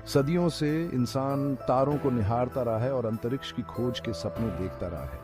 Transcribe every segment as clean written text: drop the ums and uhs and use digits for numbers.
सदियों से इंसान तारों को निहारता रहा है और अंतरिक्ष की खोज के सपने देखता रहा है।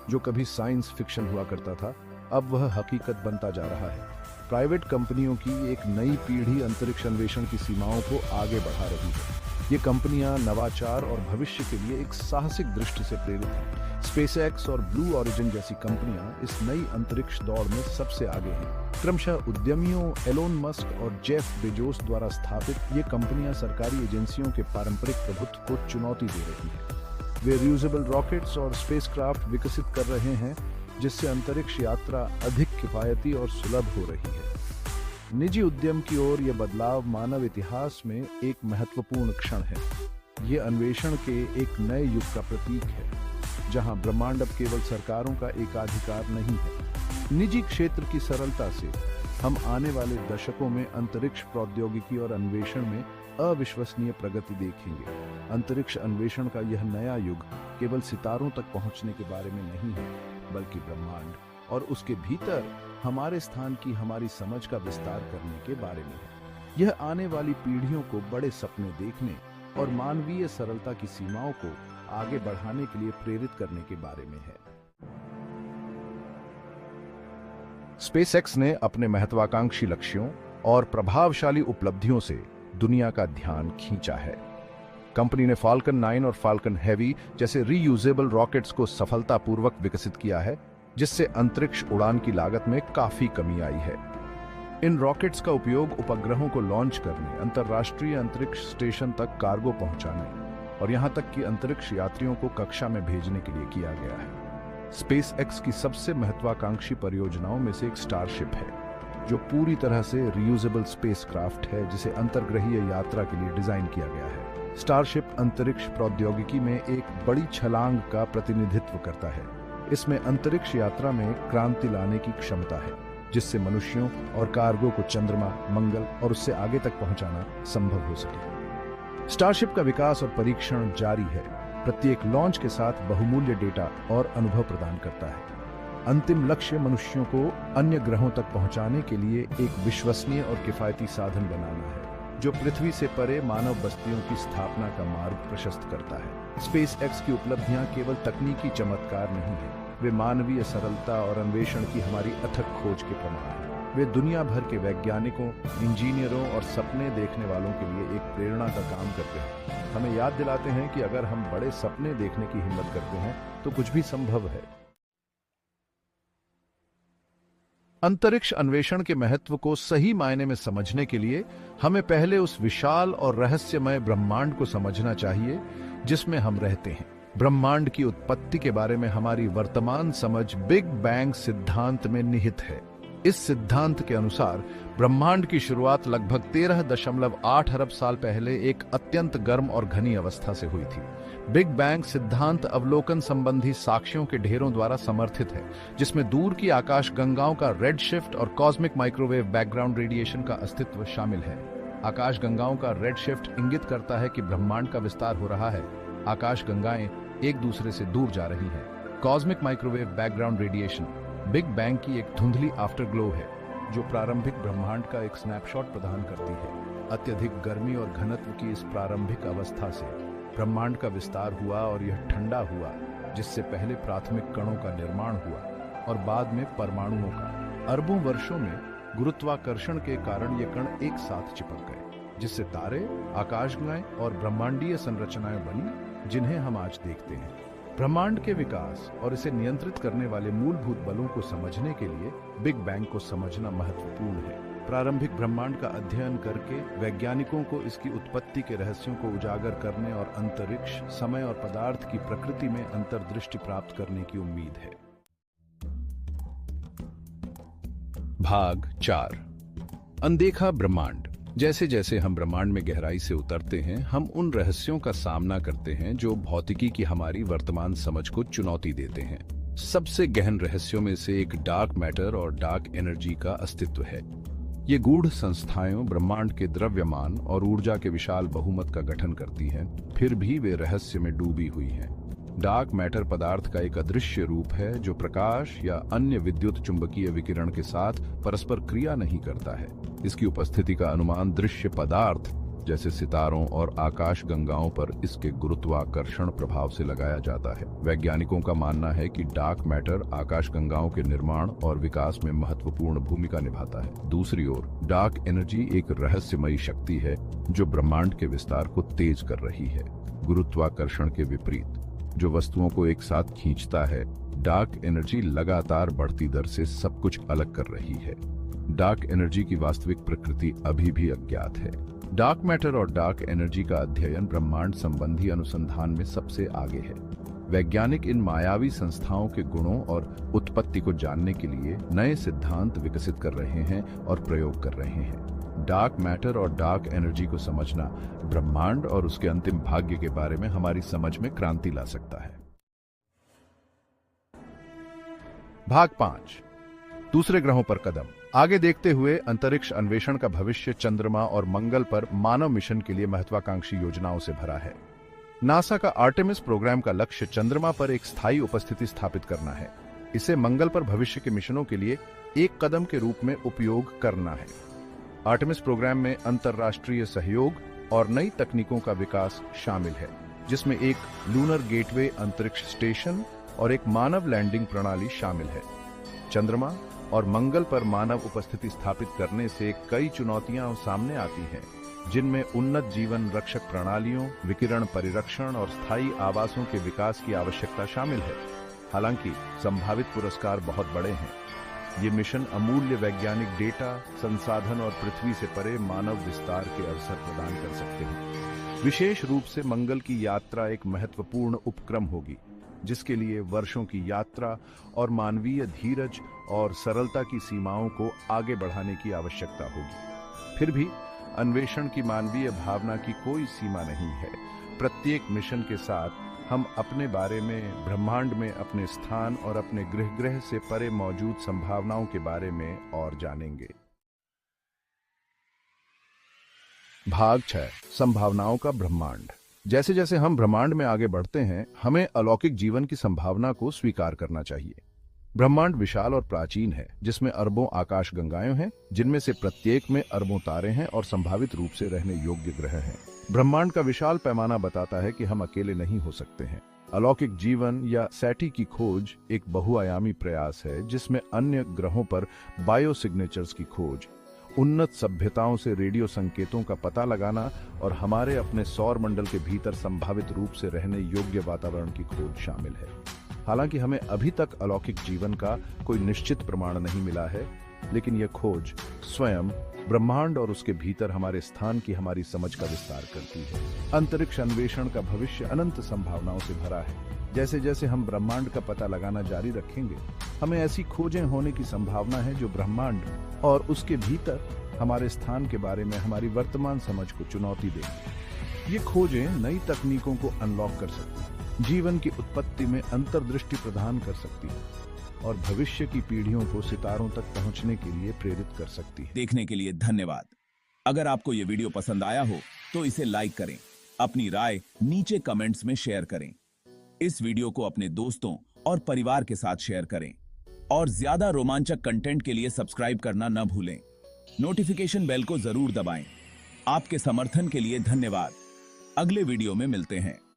जो कभी साइंस फिक्शन हुआ करता था, अब वह हकीकत बनता जा रहा है। प्राइवेट कंपनियों की एक नई पीढ़ी अंतरिक्ष अन्वेषण की सीमाओं को आगे बढ़ा रही है। ये कंपनियां नवाचार और भविष्य के लिए एक साहसिक दृष्टि से प्रेरित हैं। स्पेसएक्स और ब्लू ओरिजिन जैसी कंपनियां इस नई अंतरिक्ष दौड़ में सबसे आगे हैं। क्रमशः उद्यमियों एलोन मस्क और जेफ बेजोस द्वारा स्थापित ये कंपनियां सरकारी एजेंसियों के पारंपरिक प्रभुत्व को चुनौती दे रही हैं। वे रियूजेबल रॉकेट्स और स्पेसक्राफ्ट विकसित कर रहे हैं, जिससे अंतरिक्ष यात्रा अधिक किफायती और सुलभ हो रही है। निजी उद्यम की ओर यह बदलाव मानव इतिहास में एक महत्वपूर्ण क्षण है। ये अन्वेषण के एक नए युग का प्रतीक है, जहां ब्रह्मांड अब केवल सरकारों का एकाधिकार नहीं है। निजी क्षेत्र की सरलता से हम आने वाले दशकों में अंतरिक्ष प्रौद्योगिकी और अन्वेषण में अविश्वसनीय प्रगति देखेंगे। अंतरिक्ष अन्वेषण का यह नया युग केवल सितारों तक पहुंचने के बारे में नहीं है, बल्कि ब्रह्मांड और उसके भीतर हमारे स्थान की हमारी समझ का विस्तार करने के बारे में है। यह आने वाली पीढ़ियों को बड़े सपने देखने और मानवीय सरलता की सीमाओं को आगे बढ़ाने के लिए प्रेरित करने के बारे में है। स्पेसएक्स ने अपने महत्वाकांक्षी लक्ष्यों और प्रभावशाली उपलब्धियों से दुनिया का ध्यान खींचा है। कंपनी ने फाल्कन 9 और फाल्कन हेवी जैसे रीयूजेबल रॉकेट्स को सफलतापूर्वक विकसित किया है, जिससे अंतरिक्ष उड़ान की लागत में काफी कमी आई है। इन रॉकेट्स का उपयोग उपग्रहों को लॉन्च करने, अंतर्राष्ट्रीय अंतरिक्ष स्टेशन तक कार्गो पहुंचाने और यहां तक कि अंतरिक्ष यात्रियों को कक्षा में भेजने के लिए किया गया है। स्पेसएक्स की सबसे महत्वाकांक्षी परियोजनाओं में से एक स्टारशिप है, जो पूरी तरह से रियूजेबल स्पेसक्राफ्ट है, जिसे अंतर्ग्रहीय यात्रा के लिए डिजाइन किया गया है। स्टारशिप अंतरिक्ष प्रौद्योगिकी में एक बड़ी छलांग का प्रतिनिधित्व करता है। इसमें अंतरिक्ष यात्रा में क्रांति लाने की क्षमता है, जिससे मनुष्यों और कार्गो को चंद्रमा, मंगल और उससे आगे तक पहुंचाना संभव हो सके। स्टारशिप का विकास और परीक्षण जारी है। प्रत्येक लॉन्च के साथ बहुमूल्य डेटा और अनुभव प्रदान करता है। अंतिम लक्ष्य मनुष्यों को अन्य ग्रहों तक पहुंचाने के लिए एक विश्वसनीय और किफायती साधन बनाना है, जो पृथ्वी से परे मानव बस्तियों की स्थापना का मार्ग प्रशस्त करता है। स्पेसएक्स की उपलब्धियां केवल तकनीकी चमत्कार नहीं है, वे मानवीय सरलता और अन्वेषण की हमारी अथक खोज के प्रमाण हैं। वे दुनिया भर के वैज्ञानिकों, इंजीनियरों और सपने देखने वालों के लिए एक प्रेरणा का काम करते हैं। हमें याद दिलाते हैं कि अगर हम बड़े सपने देखने की हिम्मत करते हैं, तो कुछ भी संभव है। अंतरिक्ष अन्वेषण के महत्व को सही मायने में समझने के लिए हमें पहले उस विशाल और रहस्यमय ब्रह्मांड को समझना चाहिए जिसमें हम रहते हैं। ब्रह्मांड की उत्पत्ति के बारे में हमारी वर्तमान समझ बिग बैंग सिद्धांत में निहित है। इस सिद्धांत के अनुसार ब्रह्मांड की शुरुआत लगभग 13.8 अरब साल पहले एक अत्यंत गर्म और घनी अवस्था से हुई थी। बिग बैंग सिद्धांत अवलोकन संबंधी साक्ष्यों के ढेरों द्वारा समर्थित है, जिसमें दूर की आकाश गंगाओं का रेड शिफ्ट और कॉस्मिक माइक्रोवेव बैकग्राउंड रेडिएशन का अस्तित्व शामिल है। आकाश गंगाओं का रेड शिफ्ट इंगित करता है कि ब्रह्मांड का विस्तार हो रहा है। आकाश गंगाएं एक दूसरे से दूर जा रही हैं। Cosmic microwave background radiation big bang की एक धुंधली आफ्टरग्लो है, जो प्रारंभिक ब्रह्मांड का एक स्नैपशॉट प्रदान करती है। अत्यधिक गर्मी और घनत्व की इस प्रारंभिक अवस्था से ब्रह्मांड का विस्तार हुआ और यह ठंडा हुआ, जिससे पहले प्राथमिक कणों का निर्माण हुआ और बाद में परमाणुओं का। अरबों वर्षों में गुरुत्वाकर्षण के कारण ये कण एक साथ चिपक गए, जिससे तारे, आकाशगंगाएं और ब्रह्मांडीय संरचनाएं बनी, जिन्हें हम आज देखते हैं। ब्रह्मांड के विकास और इसे नियंत्रित करने वाले मूलभूत बलों को समझने के लिए बिग बैंग को समझना महत्वपूर्ण है। प्रारंभिक ब्रह्मांड का अध्ययन करके वैज्ञानिकों को इसकी उत्पत्ति के रहस्यों को उजागर करने और अंतरिक्ष, समय और पदार्थ की प्रकृति में अंतर्दृष्टि प्राप्त करने की उम्मीद है। भाग 4, अनदेखा ब्रह्मांड। जैसे जैसे हम ब्रह्मांड में गहराई से उतरते हैं, हम उन रहस्यों का सामना करते हैं जो भौतिकी की हमारी वर्तमान समझ को चुनौती देते हैं। सबसे गहन रहस्यों में से एक डार्क मैटर और डार्क एनर्जी का अस्तित्व है। ये गूढ़ संस्थाएं ब्रह्मांड के द्रव्यमान और ऊर्जा के विशाल बहुमत का गठन करती हैं, फिर भी वे रहस्य में डूबी हुई हैं। डार्क मैटर पदार्थ का एक अदृश्य रूप है जो प्रकाश या अन्य विद्युत चुंबकीय विकिरण के साथ परस्पर क्रिया नहीं करता है। इसकी उपस्थिति का अनुमान दृश्य पदार्थ जैसे सितारों और आकाश गंगाओं पर इसके गुरुत्वाकर्षण प्रभाव से लगाया जाता है। वैज्ञानिकों का मानना है कि डार्क मैटर आकाश गंगाओं के निर्माण और विकास में महत्वपूर्ण भूमिका निभाता है। दूसरी ओर डार्क एनर्जी एक रहस्यमयी शक्ति है जो ब्रह्मांड के विस्तार को तेज कर रही है। गुरुत्वाकर्षण के विपरीत जो वस्तुओं को एक साथ खींचता है, डार्क एनर्जी लगातार बढ़ती दर से सब कुछ अलग कर रही है। डार्क एनर्जी की वास्तविक प्रकृति अभी भी अज्ञात है। डार्क मैटर और डार्क एनर्जी का अध्ययन ब्रह्मांड संबंधी अनुसंधान में सबसे आगे है। वैज्ञानिक इन मायावी संस्थाओं के गुणों और उत्पत्ति को जानने के लिए नए सिद्धांत विकसित कर रहे हैं और प्रयोग कर रहे हैं। डार्क मैटर और डार्क एनर्जी को समझना ब्रह्मांड और उसके अंतिम भाग्य के बारे में हमारी समझ में क्रांति ला सकता है। भाग 5, दूसरे ग्रहों पर कदम। आगे देखते हुए अंतरिक्ष अन्वेषण का भविष्य चंद्रमा और मंगल पर मानव मिशन के लिए महत्वाकांक्षी योजनाओं से भरा है। नासा का आर्टेमिस प्रोग्राम का लक्ष्य चंद्रमा पर एक स्थायी उपस्थिति स्थापित करना है। इसे मंगल पर भविष्य के मिशनों के लिए एक कदम के रूप में उपयोग करना है। आर्टेमिस प्रोग्राम में अंतर्राष्ट्रीय सहयोग और नई तकनीकों का विकास शामिल है, जिसमें एक लूनर गेटवे अंतरिक्ष स्टेशन और एक मानव लैंडिंग प्रणाली शामिल है। चंद्रमा और मंगल पर मानव उपस्थिति स्थापित करने से कई चुनौतियां सामने आती हैं, जिनमें उन्नत जीवन रक्षक प्रणालियों, विकिरण परिरक्षण और स्थायी आवासों के विकास की आवश्यकता शामिल है। हालांकि संभावित पुरस्कार बहुत बड़े हैं। ये मिशन अमूल्य वैज्ञानिक डेटा, संसाधन और पृथ्वी से परे मानव विस्तार के अवसर प्रदान कर सकते हैं। विशेष रूप से मंगल की यात्रा एक महत्वपूर्ण उपक्रम होगी, जिसके लिए वर्षों की यात्रा और मानवीय धीरज और सरलता की सीमाओं को आगे बढ़ाने की आवश्यकता होगी। फिर भी अन्वेषण की मानवीय भावना की कोई सीमा नहीं है। प्रत्येक मिशन के साथ हम अपने बारे में, ब्रह्मांड में अपने स्थान और अपने ग्रह से परे मौजूद संभावनाओं के बारे में और जानेंगे। भाग 6, संभावनाओं का ब्रह्मांड। जैसे जैसे हम ब्रह्मांड में आगे बढ़ते हैं, हमें अलौकिक जीवन की संभावना को स्वीकार करना चाहिए। ब्रह्मांड विशाल और प्राचीन है, जिसमें अरबों आकाश गंगाएं हैं, जिनमें से प्रत्येक में अरबों तारे हैं और संभावित रूप से रहने योग्य ग्रह हैं। ब्रह्मांड का विशाल पैमाना बताता है कि हम अकेले नहीं हो सकते हैं। अलौकिक जीवन या सैटी की खोज एक बहुआयामी प्रयास है, जिसमें अन्य ग्रहों पर बायो सिग्नेचर्स की खोज, उन्नत सभ्यताओं से रेडियो संकेतों का पता लगाना और हमारे अपने सौर मंडल के भीतर संभावित रूप से रहने योग्य वातावरण की खोज शामिल है। हालांकि हमें अभी तक अलौकिक जीवन का कोई निश्चित प्रमाण नहीं मिला है, लेकिन यह खोज स्वयं ब्रह्मांड और उसके भीतर हमारे स्थान की हमारी समझ का विस्तार करती है। अंतरिक्ष अन्वेषण का भविष्य अनंत संभावनाओं से भरा है। जैसे जैसे हम ब्रह्मांड का पता लगाना जारी रखेंगे, हमें ऐसी खोजें होने की संभावना है जो ब्रह्मांड और उसके भीतर हमारे स्थान के बारे में हमारी वर्तमान समझ को चुनौती देंगी। ये खोजें नई तकनीकों को अनलॉक कर सकती हैं, जीवन की उत्पत्ति में अंतर्दृष्टि प्रदान कर सकती है और भविष्य की पीढ़ियों को सितारों तक पहुंचने के लिए प्रेरित कर सकती है। देखने के लिए धन्यवाद। अगर आपको ये वीडियो पसंद आया हो तो इसे लाइक करें, अपनी राय नीचे कमेंट्स में शेयर करें। इस वीडियो को अपने दोस्तों और परिवार के साथ शेयर करें और ज्यादा रोमांचक कंटेंट के लिए सब्सक्राइब करना न भूलें। नोटिफिकेशन बेल को जरूर दबाएं। आपके समर्थन के लिए धन्यवाद। अगले वीडियो में मिलते हैं।